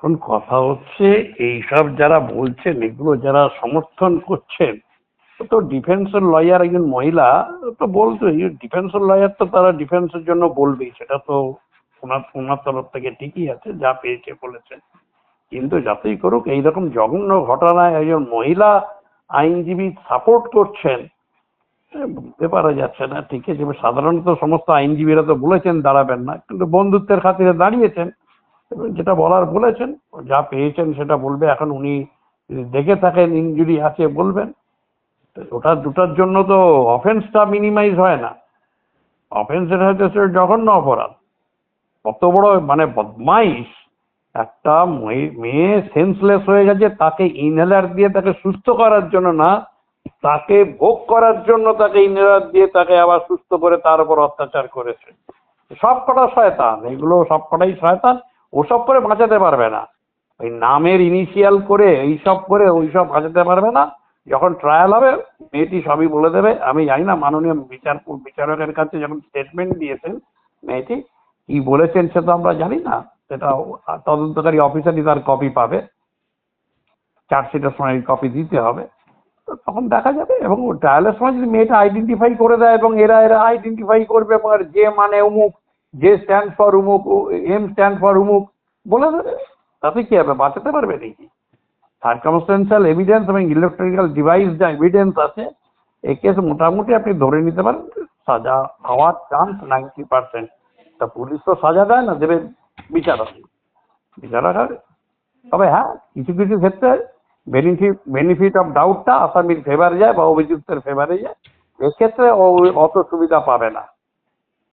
এখন কথা হচ্ছে এইসব যারা বলছেন এগুলো যারা সমর্থন করছেন তো ডিফেন্সের লয়ার একজন মহিলা তো বলতো ডিফেন্সের লয়ার তো তারা ডিফেন্সের জন্য বলবেই, সেটা তো ওনার ওনার তরফ থেকে ঠিকই আছে, যা পেয়েছে বলেছেন। কিন্তু যাতেই করুক এইরকম জঘন্য ঘটনায় একজন মহিলা আইনজীবী সাপোর্ট করছেন, বুঝতে পারা যাচ্ছে না। ঠিক আছে, সাধারণত সমস্ত আইনজীবীরা তো বলেছেন দাঁড়াবেন না, কিন্তু বন্ধুত্বের খাতিরে দাঁড়িয়েছেন এবং যেটা বলার বলেছেন, যা পেয়েছেন সেটা বলবে। এখন উনি যদি দেখে থাকেন ইনজুরি আছে বলবেন, ওটা দুটার জন্য তো অফেন্সটা মিনিমাইজ হয় না। অফেন্স এটা হচ্ছে জঘন্য অপরাধ, কত বড় মানে বদমাইশ। একটা মেয়ে সেন্সলেস হয়ে গেছে, তাকে ইনহেলার দিয়ে তাকে সুস্থ করার জন্য না, তাকে ভোগ করার জন্য তাকে ইনহেলার দিয়ে তাকে আবার সুস্থ করে তার উপর অত্যাচার করেছে। সব কটা শয়তান, এগুলো সব কটাই শয়তান। ওসব করে বাঁচাতে পারবে না, ওই নামের ইনিশিয়াল করে এইসব করে ওইসব বাঁচাতে পারবে না। যখন ট্রায়াল হবে মেয়েটি সবই বলে দেবে। আমি জানি না মাননীয় বিচারকের কাছে যখন স্টেটমেন্ট দিয়েছেন মেয়েটি কি বলেছেন সে তো আমরা জানি না, সেটা তদন্তকারী অফিসারই তার কপি পাবে, চার্জশিটের সময় কপি দিতে হবে, তো তখন দেখা যাবে। এবং ট্রায়ালের সময় যদি মেয়েটা আইডেন্টিফাই করে দেয় এবং এরা এরা আইডেন্টিফাই করবে এবং যে মানে অমুক, যে স্ট্যান্ড ফর অমুক, এম স্ট্যান্ড ফর অমুক বলে দেবে, তাতে কি হবে? বাঁচাতে পারবে নাকি? সার্কামস্টেন্সিয়াল এভিডেন্স এবং ইলেকট্রিক্যাল ডিভাইস যা এভিডেন্স আছে, এই কেস মোটামুটি আপনি ধরে নিতে পারেন সাজা হওয়ার চান্স 90%। তা পুলিশ তো সাজা দেয় না, দেবে বিচারক। বিচারক হবে। তবে হ্যাঁ, কিছু কিছু ক্ষেত্রে বেনিফিট অফ ডাউটটা আসামির ফেভারে যায় বা অভিযুক্তের ফেভারে যায়, এক্ষেত্রে অত সুবিধা পাবে না।